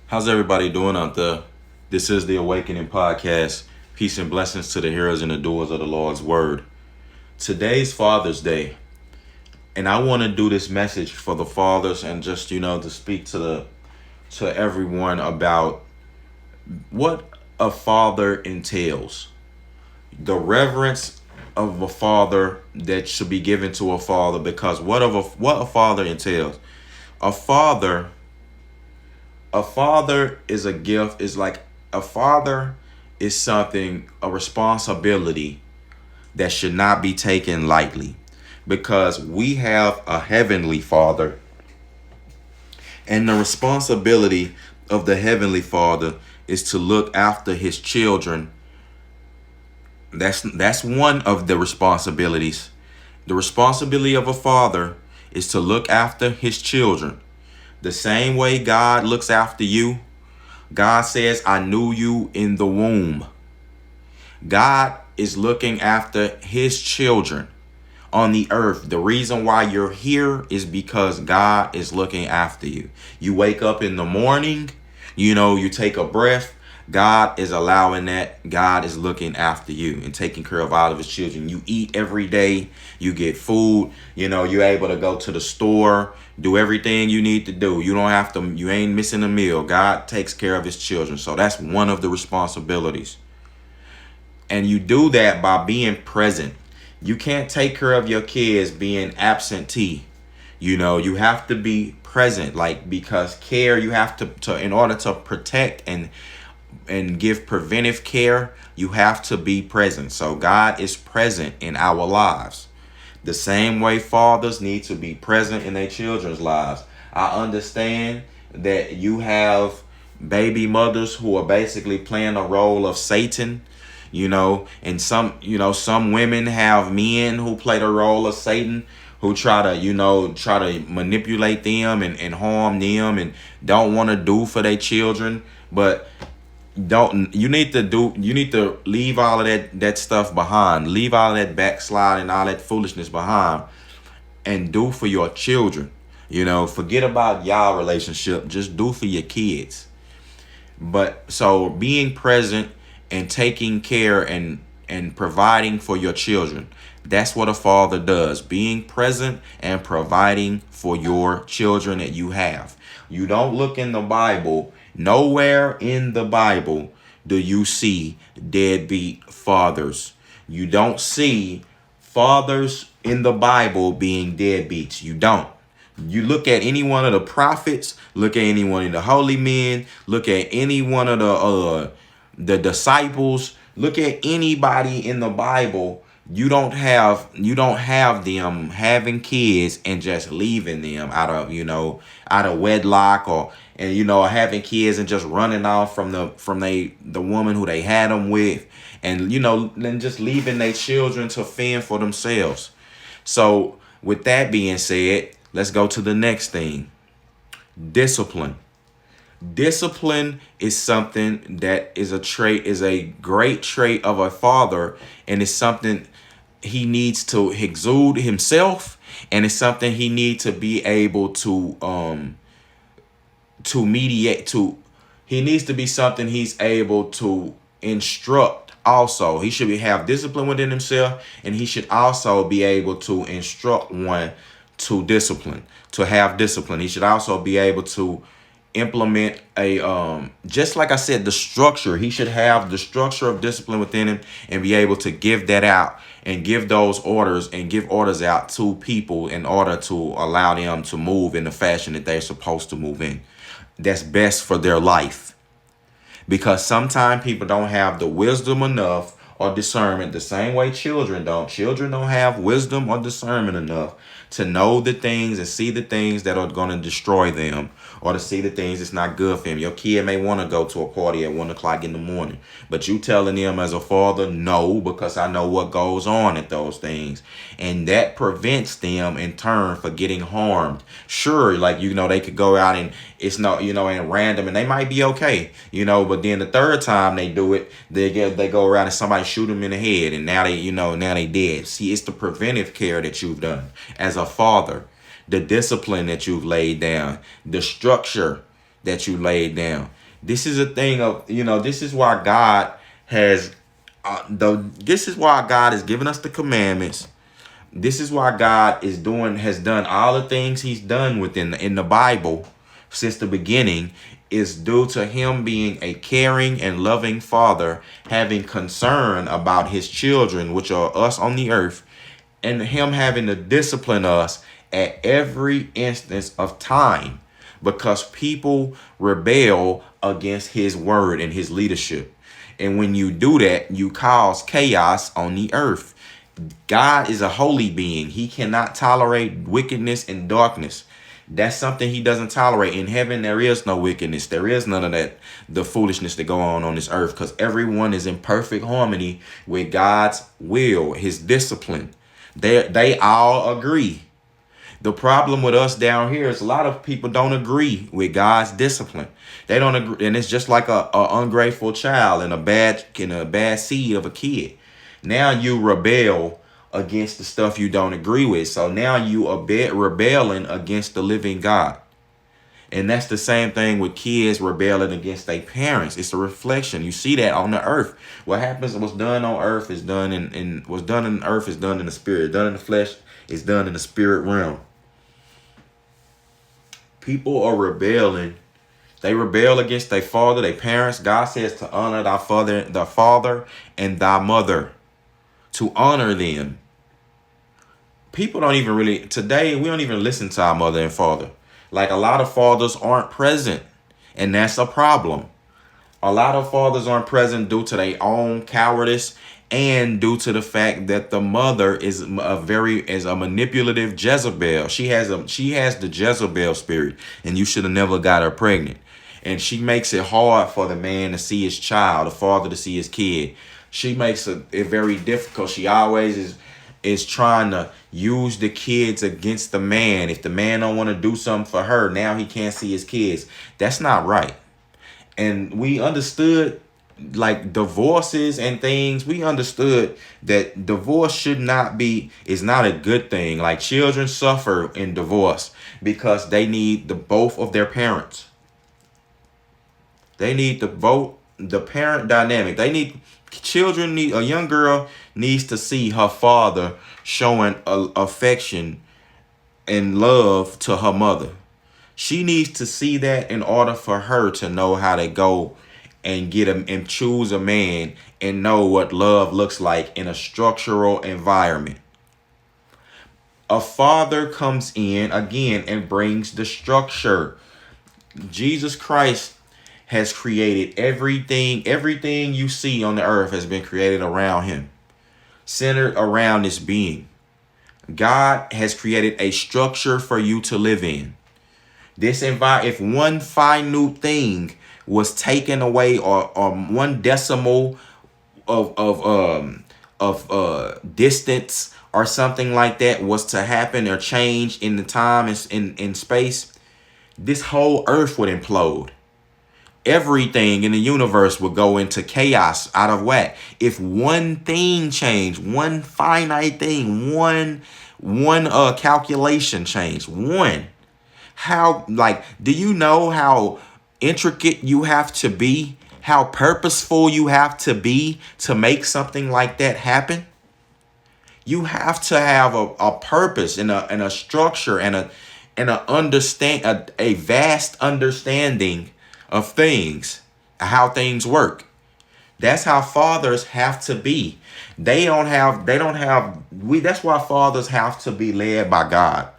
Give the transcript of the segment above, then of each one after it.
How's everybody doing out there? This is the Awakening Podcast. Peace and blessings to the hearers and the doers of the Lord's Word. Today's Father's Day, and I want to do this message for the fathers and just to speak to everyone about what a father entails, the reverence of a father that should be given to a father. Because what a father entails, a father a father is a gift, is like a father is something, a responsibility that should not be taken lightly, because we have a heavenly father, and the responsibility of the heavenly father is to look after his children. That's one of the responsibilities. The responsibility of a father is to look after his children the same way God looks after you. God says, I knew you in the womb. God is looking after his children on the earth. The reason why you're here is because God is looking after you. You wake up in the morning, you take a breath. God is allowing that. God is looking after you and taking care of all of his children. You eat every day. You get food. You're able to go to the store, do everything you need to do. You don't have to, you ain't missing a meal. God takes care of his children. So that's one of the responsibilities. And you do that by being present. You can't take care of your kids being absentee. You have to be present, because care, you have to in order to protect and give preventive care, you have to be present. So God is present in our lives. The same way fathers need to be present in their children's lives. I understand that you have baby mothers who are basically playing a role of Satan, and some women have men who play the role of Satan, who try to manipulate them and harm them and don't want to do for their children. But you need to leave all of that stuff behind. Leave all of that backsliding, all that foolishness behind, and do for your children. Forget about y'all relationship. Just do for your kids. But so being present and taking care and providing for your children, that's what a father does. Being present and providing for your children that you have. You don't look in the Bible. Nowhere in the Bible do you see deadbeat fathers. You don't see fathers in the Bible being deadbeats. You don't. You look at any one of the prophets, look at any one of the holy men, look at any one of the disciples, look at anybody in the Bible. You don't have them having kids and just leaving them out of wedlock, or having kids and just running off from the woman who they had them with, and then just leaving their children to fend for themselves. So with that being said, let's go to the next thing. Discipline. Discipline is something that is a great trait of a father, and it's something he needs to exude himself, and it's something he needs to be able to mediate to. He needs to be something he's able to instruct. Also, he should have discipline within himself, and he should also be able to instruct one to discipline, to have discipline. He should also be able to implement just like I said, the structure. He should have the structure of discipline within him and be able to give that out and give those orders and give orders out to people in order to allow them to move in the fashion that they're supposed to move in. That's best for their life. Because sometimes people don't have the wisdom enough or discernment, the same way children don't. Children don't have wisdom or discernment enough to know the things and see the things that are going to destroy them, or to see the things that's not good for him. Your kid may want to go to a party at 1 o'clock in the morning, but you telling them as a father, no, because I know what goes on at those things. And that prevents them in turn for getting harmed. Sure, they could go out and it's not, and random, and they might be okay, but then the third time they do it, they go around and somebody shoot them in the head, and now they dead. See, it's the preventive care that you've done as a father, the discipline that you've laid down, the structure that you laid down. This is a thing of, this is why God has, this is why God has given us the commandments. This is why God has done all the things he's done in the Bible since the beginning, is due to him being a caring and loving father, having concern about his children, which are us on the earth, and him having to discipline us at every instance of time, because people rebel against his word and his leadership. And when you do that, you cause chaos on the earth. God is a holy being. He cannot tolerate wickedness and darkness. That's something he doesn't tolerate. In heaven, there is no wickedness. There is none of that, the foolishness that go on this earth, because everyone is in perfect harmony with God's will, his discipline. They all agree. The problem with us down here is a lot of people don't agree with God's discipline. They don't agree, and it's just like a ungrateful child and a bad seed of a kid. Now you rebel against the stuff you don't agree with. So now you are rebelling against the living God. And that's the same thing with kids rebelling against their parents. It's a reflection. You see that on the earth. What happens, what's done on earth is done what's done in earth is done in the spirit. Done in the flesh is done in the spirit realm. People are rebelling. They rebel against their father, their parents. God says to honor thy father and thy mother. To honor them. People don't even really, today, we don't even listen to our mother and father. Like, a lot of fathers aren't present, and that's a problem. A lot of fathers aren't present due to their own cowardice and due to the fact that the mother is a manipulative Jezebel. She has the Jezebel spirit, and you should have never got her pregnant. And she makes it hard for the man to see his child, the father to see his kid. She makes it very difficult. She always is trying to use the kids against the man. If the man don't want to do something for her, now he can't see his kids. That's not right. And we understood, like, divorces and things. We understood that divorce is not a good thing. Like, children suffer in divorce because they need both of their parents. They need the parent dynamic. A young girl needs to see her father showing affection and love to her mother. She needs to see that in order for her to know how to go and and choose a man and know what love looks like in a structural environment. A father comes in again and brings the structure. Jesus Christ has created everything you see on the earth has been created around him, centered around this being. God has created a structure for you to live in. If one minute thing was taken away, or one decimal of distance or something like that was to happen or change in the time and in space, this whole earth would implode. Everything in the universe would go into chaos, out of whack. If one thing changed, one finite thing, one calculation changed, one. Do you know how intricate you have to be? How purposeful you have to be to make something like that happen? You have to have a purpose and a structure and a vast understanding of things, how things work. That's how fathers have to be. That's why fathers have to be led by God.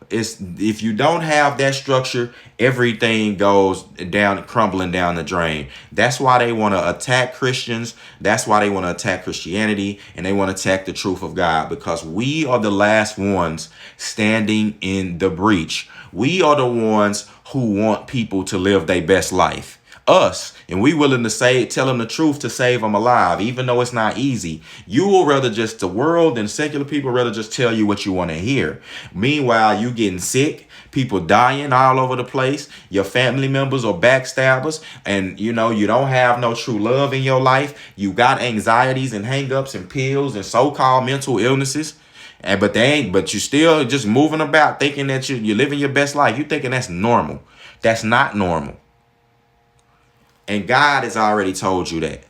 If you don't have that structure, everything goes down, crumbling down the drain. That's why they want to attack Christians. That's why they want to attack Christianity, and they want to attack the truth of God, because we are the last ones standing in the breach. We are the ones who want people to live their best life. Us, and we willing to tell them the truth to save them alive, even though it's not easy. You will rather the world and secular people rather just tell you what you want to hear. Meanwhile, you getting sick, people dying all over the place, your family members are backstabbers, and you don't have no true love in your life. You got anxieties and hangups and pills and so-called mental illnesses. But you still just moving about thinking that you're living your best life. You thinking that's normal. That's not normal. And God has already told you that.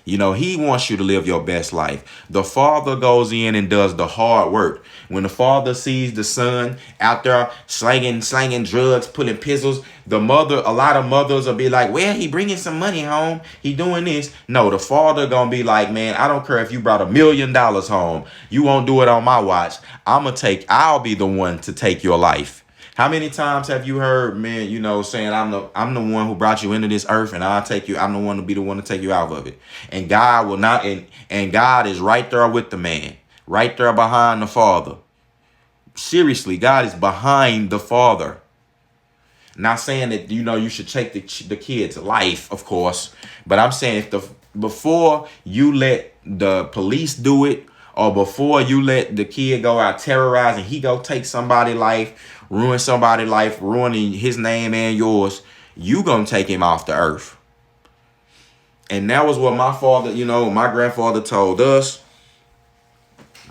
You know, he wants you to live your best life. The father goes in and does the hard work. When the father sees the son out there slanging drugs, pulling pistols, a lot of mothers will be like, well, he bringing some money home. He doing this. No, the father gonna be like, man, I don't care if you brought $1 million home. You won't do it on my watch. I'll be the one to take your life. How many times have you heard men, saying I'm the one who brought you into this earth, and I'll take you, I'm the one to be the one to take you out of it. And God will not, and God is right there with the man, right there behind the father. Seriously, God is behind the father. Not saying that, you should take the kid's life, of course, but I'm saying before you let the police do it, or before you let the kid go out terrorizing, he go take somebody's life, ruin somebody's life, ruining his name and yours, you gonna take him off the earth. And that was what my grandfather told us.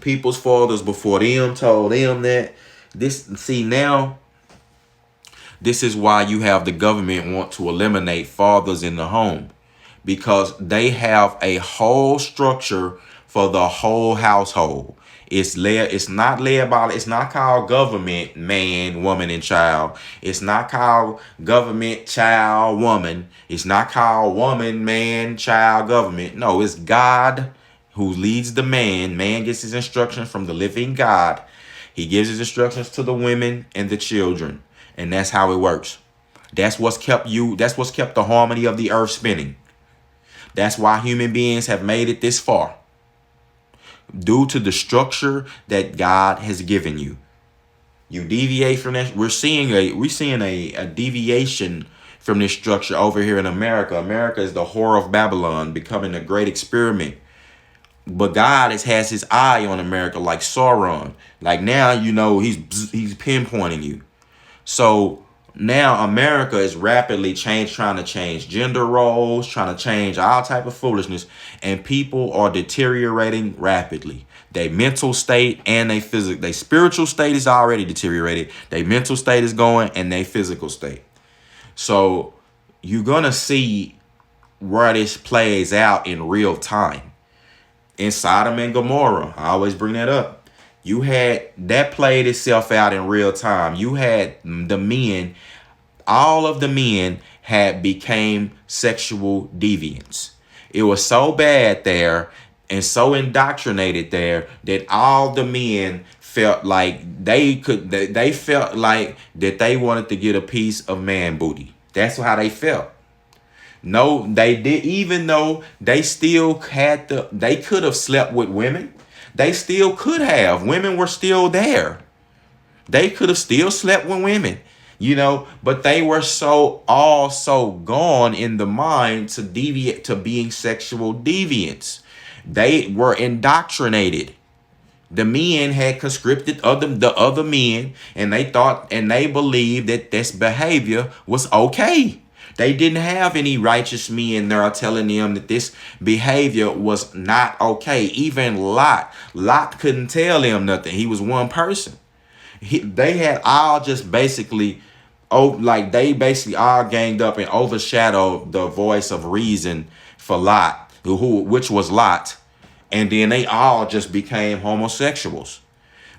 People's fathers before them told them that. Now, this is why you have the government want to eliminate fathers in the home, because they have a whole structure for the whole household. It's not called government, man, woman, and child. It's not called government, child, woman. It's not called woman, man, child, government. No, it's God who leads the man. Man gets his instructions from the living God. He gives his instructions to the women and the children. And that's how it works. That's what's kept the harmony of the earth spinning. That's why human beings have made it this far. Due to the structure that God has given you. You deviate from that. We're seeing a deviation from this structure over here in America. America is the whore of Babylon, becoming a great experiment. But God has his eye on America like Sauron. Like now, he's pinpointing you. So now America is rapidly trying to change gender roles, trying to change all type of foolishness, and people are deteriorating rapidly. Their mental state and their spiritual state is already deteriorated. Their mental state is going, and their physical state. So you're gonna see where this plays out in real time. In Sodom and Gomorrah, I always bring that up. You had that played itself out in real time. You had the men, all of the men had became sexual deviants. It was so bad there and so indoctrinated there that all the men felt like they felt like that they wanted to get a piece of man booty. That's how they felt. No, they did, even though they still they could have slept with women. They still could have. Women were still there. They could have still slept with women, but they were so gone in the mind to deviate to being sexual deviants. They were indoctrinated. The men had conscripted the other men, and they thought and they believed that this behavior was okay. They didn't have any righteous men there telling them that this behavior was not okay. Even Lot couldn't tell them nothing. He was one person. They had all just basically, they basically all ganged up and overshadowed the voice of reason for Lot, which was Lot. And then they all just became homosexuals.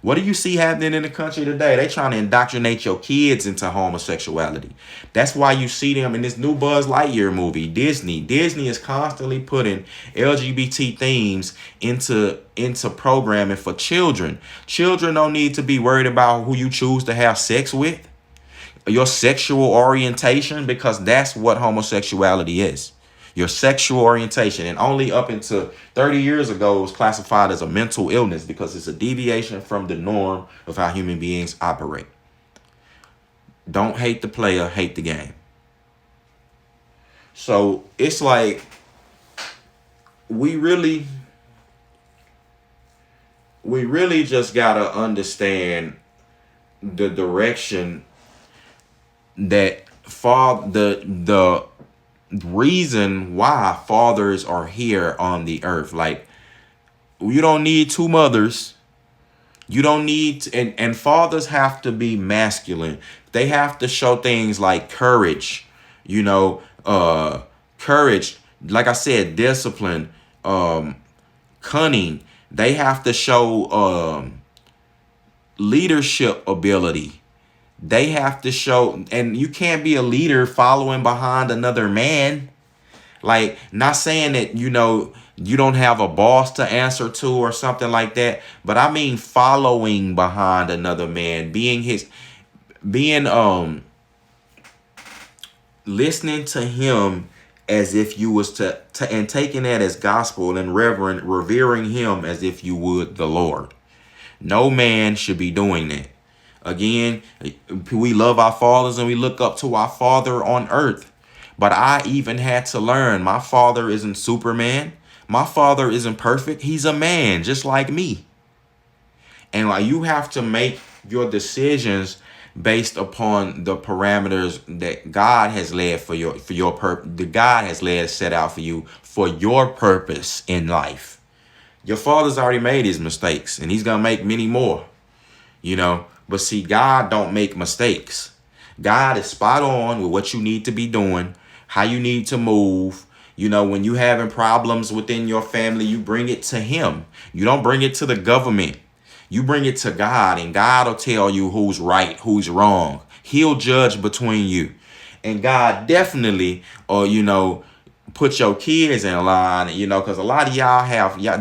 What do you see happening in the country today? They trying to indoctrinate your kids into homosexuality. That's why you see them in this new Buzz Lightyear movie. Disney is constantly putting LGBT themes into programming for children. Children don't need to be worried about who you choose to have sex with, your sexual orientation, because that's what homosexuality is. Your sexual orientation. And only up until 30 years ago it was classified as a mental illness because it's a deviation from the norm of how human beings operate. Don't hate the player, hate the game. So it's like we really just gotta understand the direction that the reason why fathers are here on the earth. Like, you don't need two mothers. You don't need and fathers have to be masculine. They have to show things like courage, courage, like I said, discipline, cunning. They have to show leadership ability. They have to show, and you can't be a leader following behind another man. Like, not saying that, you don't have a boss to answer to or something like that, but I mean following behind another man, being listening to him as if you was to and taking that as gospel and revering him as if you would the Lord. No man should be doing that. Again, we love our fathers and we look up to our Father on earth. But I even had to learn, my father isn't Superman. My father isn't perfect. He's a man just like me. And like, you have to make your decisions based upon the parameters that God has led for your purpose. The God has led set out for you for your purpose in life. Your father's already made his mistakes, and he's gonna make many more. But see, God don't make mistakes. God is spot on with what you need to be doing, how you need to move. When you having problems within your family, you bring it to him. You don't bring it to the government. You bring it to God, and God will tell you who's right, who's wrong. He'll judge between you. And God definitely, put your kids in line, because a lot of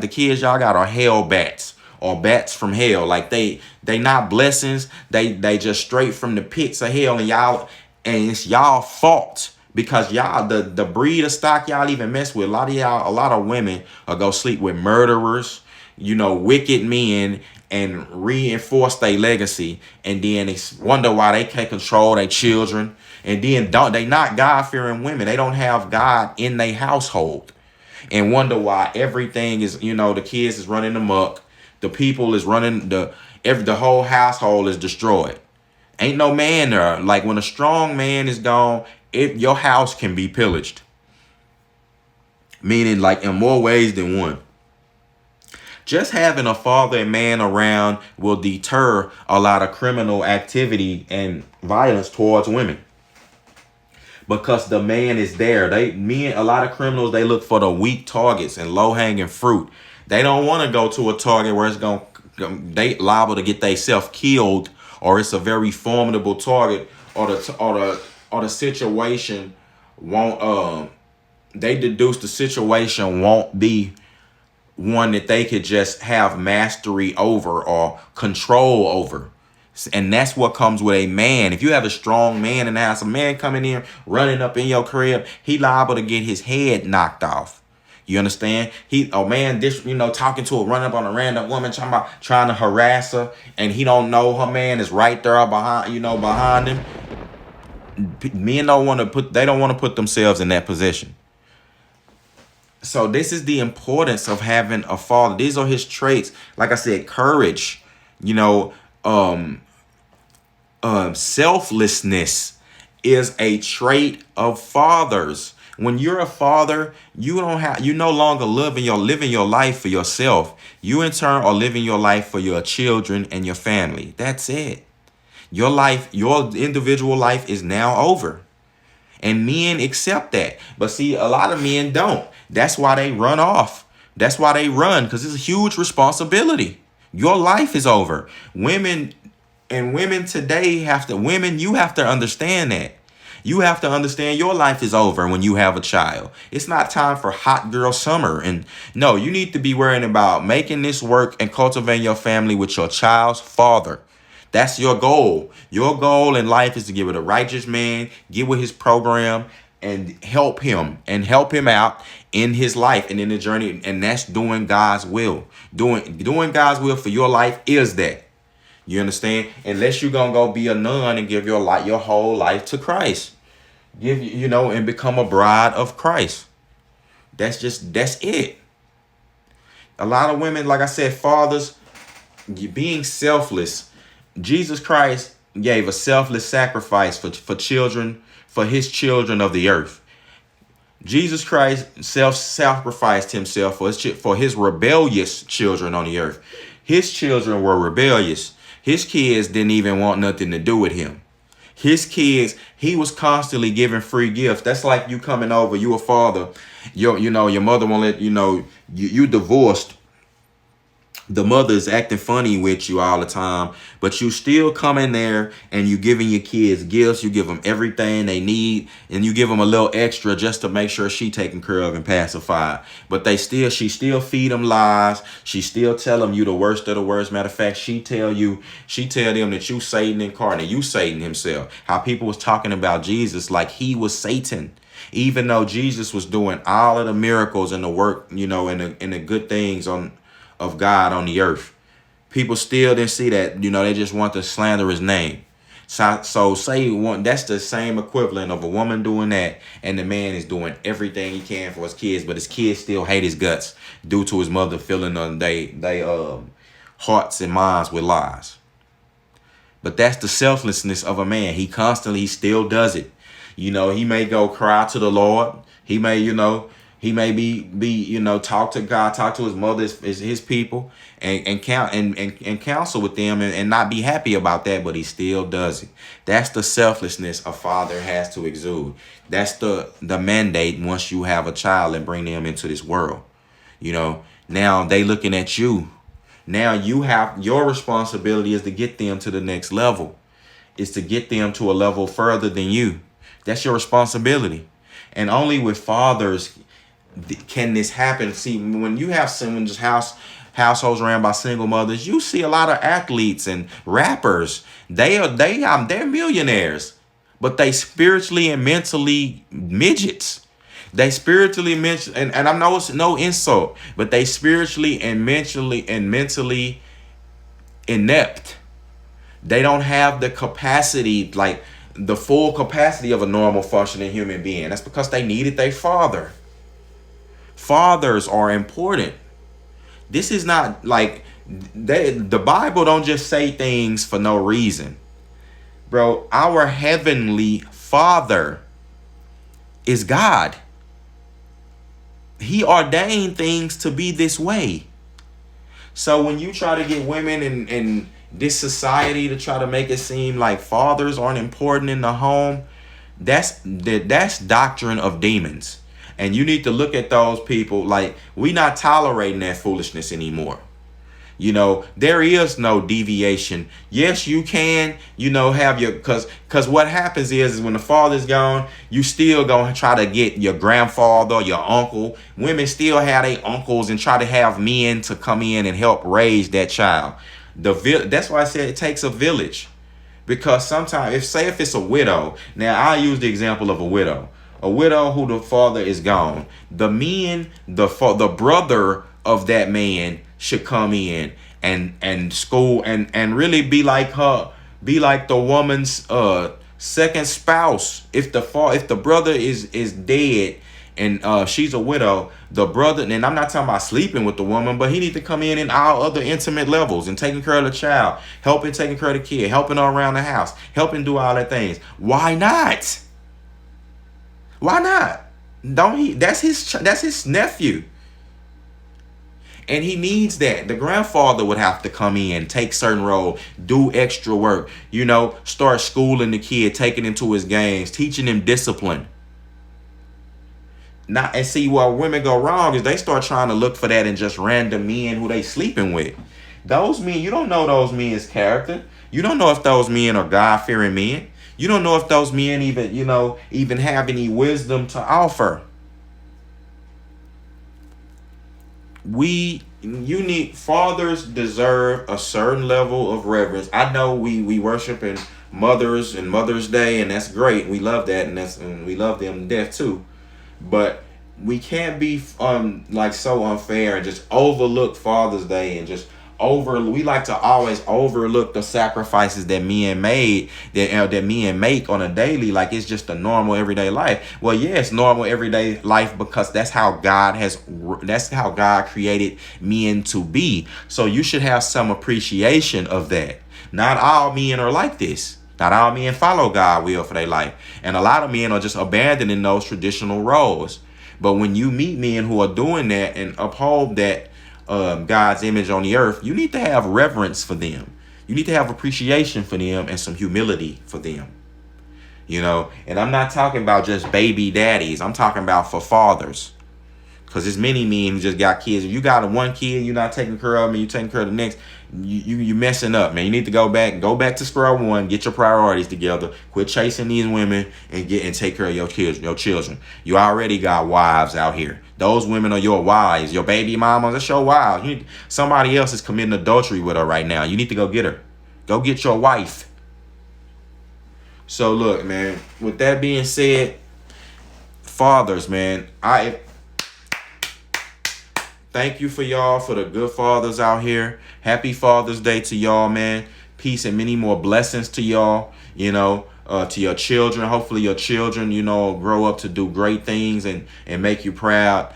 the kids y'all got are hell bats or bats from hell. Like they not blessings. They just straight from the pits of hell, and it's y'all fault. Because y'all, the breed of stock y'all even mess with, a lot of women will go sleep with murderers, wicked men, and reinforce their legacy. And then they wonder why they can't control their children. And then they not God-fearing women. They don't have God in their household. And wonder why everything is, the kids is running amok. The people is running, the whole household is destroyed. Ain't no man there. Like, when a strong man is gone, your house can be pillaged. Meaning, like, in more ways than one. Just having a father and man around will deter a lot of criminal activity and violence towards women. Because the man is there. A lot of criminals, they look for the weak targets and low-hanging fruit. They don't want to go to a target where they liable to get themselves killed, or it's a very formidable target, or the situation won't they deduce the situation won't be one that they could just have mastery over or control over. And that's what comes with a man. If you have a strong man in the house, a man coming in, running up in your crib, he liable to get his head knocked off. You understand? Talking to running up on a random woman, trying to harass her, and he don't know her man is right there behind him. Men don't want to put themselves in that position. So this is the importance of having a father. These are his traits. Like I said, courage, selflessness is a trait of fathers. When you're a father, you no longer living your life for yourself. You in turn are living your life for your children and your family. That's it. Your individual life is now over. And men accept that. But see, a lot of men don't. That's why they run off. That's why they run, because it's a huge responsibility. Your life is over. Women today you have to understand that. You have to understand your life is over when you have a child. It's not time for hot girl summer. And no, you need to be worrying about making this work and cultivating your family with your child's father. That's your goal. Your goal in life is to get with a righteous man, get with his program, and help him out in his life and in the journey. And that's doing God's will. Doing God's will for your life is that. You understand? Unless you're going to go be a nun and give your whole life to Christ. And become a bride of Christ. That's it. A lot of women, like I said, fathers, being selfless. Jesus Christ gave a selfless sacrifice for children, for his children of the earth. Jesus Christ self-sacrificed himself for his rebellious children on the earth. His children were rebellious. His kids didn't even want nothing to do with him. His kids, he was constantly giving free gifts. That's like you coming over, you a father, your mother won't let you divorced. The mother is acting funny with you all the time, but you still come in there and you giving your kids gifts. You give them everything they need, and you give them a little extra just to make sure she taken care of and pacified. But she still feed them lies. She still tell them you the worst of the worst. Matter of fact, she tell them that you Satan incarnate, you Satan himself. How people was talking about Jesus like he was Satan, even though Jesus was doing all of the miracles and the work, and the good things of God on the earth. People still didn't see that, they just want to slander his name. So say that's the same equivalent of a woman doing that, and the man is doing everything he can for his kids, but his kids still hate his guts due to his mother filling on they hearts and minds with lies. But that's the selflessness of a man. He still does it. He may go cry to the Lord. He may, talk to God, talk to his mother, his people, and counsel with them, and not be happy about that, but he still does it. That's the selflessness a father has to exude. That's the mandate once you have a child and bring them into this world. Now they looking at you. Now your responsibility is to get them to the next level. Is to get them to a level further than you. That's your responsibility. And only with fathers can this happen. See, when you have someone just households ran by single mothers, you see a lot of athletes and rappers. They're millionaires, but they spiritually and mentally midgets. They spiritually and I know it's no insult, but they spiritually and mentally inept. They don't have the capacity, like the full capacity of a normal functioning human being. That's because they needed their father. Fathers are important. This is not like the Bible don't just say things for no reason. Bro, our heavenly Father is God. He ordained things to be this way. So when you try to get women in this society to try to make it seem like fathers aren't important in the home, that's doctrine of demons. And you need to look at those people like we not tolerating that foolishness anymore. There is no deviation. Yes, you can, have your, cause what happens is when the father's gone, you still gonna try to get your grandfather, your uncle. Women still have their uncles and try to have men to come in and help raise that child. That's why I said it takes a village, because sometimes if it's a widow. Now I'll use the example of a widow. A widow who the father is gone. The brother of that man should come in and school and really be like the woman's second spouse. If the brother is dead and she's a widow, the brother, and I'm not talking about sleeping with the woman, but he need to come in all other intimate levels and taking care of the child, helping taking care of the kid, helping her around the house, helping do all that things. Why not? Why not? That's his nephew. And he needs that. The grandfather would have to come in, take certain role, do extra work, start schooling the kid, taking him to his games, teaching him discipline. And see where women go wrong is they start trying to look for that in just random men who they sleeping with. Those men, you don't know those men's character. You don't know if those men are God-fearing men. You don't know if those men even have any wisdom to offer. Fathers deserve a certain level of reverence. I know we worship in mothers and Mother's Day, and that's great. We love that, and we love them to death too. But we can't be so unfair and just overlook Father's Day and just we like to always overlook the sacrifices that men men make on a daily, like it's just a normal everyday life. Well, yeah, it's normal everyday life because that's how God created men to be. So you should have some appreciation of that. Not all men are like this. Not all men follow God's will for their life. And a lot of men are just abandoning those traditional roles. But when you meet men who are doing that and uphold that God's image on the earth, you need to have reverence for them. You need to have appreciation for them and some humility for them. You know, and I'm not talking about just baby daddies. I'm talking about for fathers. Because there's many men who just got kids. If you got one kid, you're not taking care of them, and you're taking care of the next, you messing up, man. You need to go back to square one, get your priorities together, quit chasing these women, and take care of your kids, your children. You already got wives out here. Those women are your wives, your baby mamas. That's your wives. Somebody else is committing adultery with her right now. You need to go get her. Go get your wife. So look, man. With that being said, fathers, man, thank you for y'all, for the good fathers out here. Happy Father's Day to y'all, man. Peace and many more blessings to y'all, to your children. Hopefully your children, grow up to do great things and make you proud.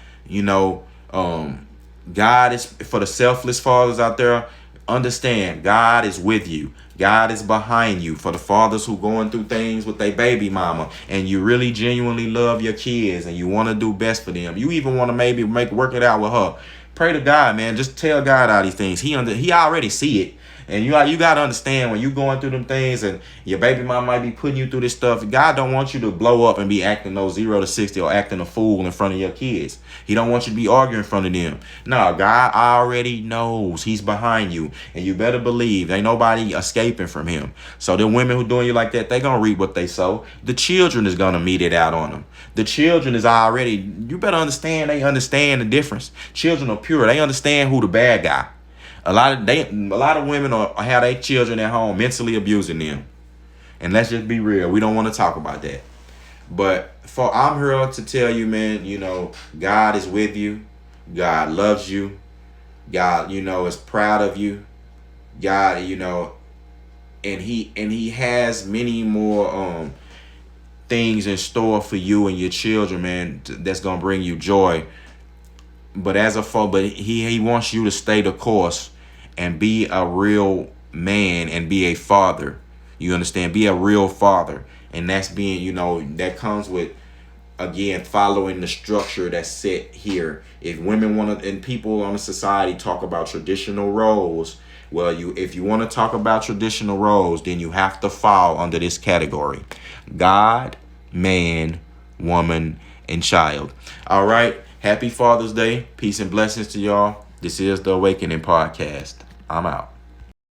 God is, for the selfless fathers out there, understand God is with you. God is behind you. For the fathers who going through things with their baby mama and you really genuinely love your kids and you want to do best for them. You even want to maybe work it out with her. Pray to God, man. Just tell God all these things. He already see it. And you got to understand when you going through them things and your baby mom might be putting you through this stuff. God don't want you to blow up and be acting no 0 to 60 or acting a fool in front of your kids. He don't want you to be arguing in front of them. No, God already knows. He's behind you. And you better believe ain't nobody escaping from him. So the women who doing you like that, they going to reap what they sow. The children is going to meet it out on them. The children is already, you better understand, they understand the difference. Children are pure. They understand who the bad guy. A lot of women have their children at home mentally abusing them. And let's just be real. We don't want to talk about that. But I'm here to tell you, man, God is with you. God loves you. God, is proud of you. God, and he has many more things in store for you and your children, man, that's going to bring you joy. But he wants you to stay the course and be a real man and be a father. You understand? Be a real father. And that's being, that comes with, again, following the structure that's set here. If women want to, and people on the society talk about traditional roles, well, if you want to talk about traditional roles, then you have to fall under this category: God, man, woman, and child. All right. Happy Father's Day. Peace and blessings to y'all. This is the Awakening Podcast. I'm out.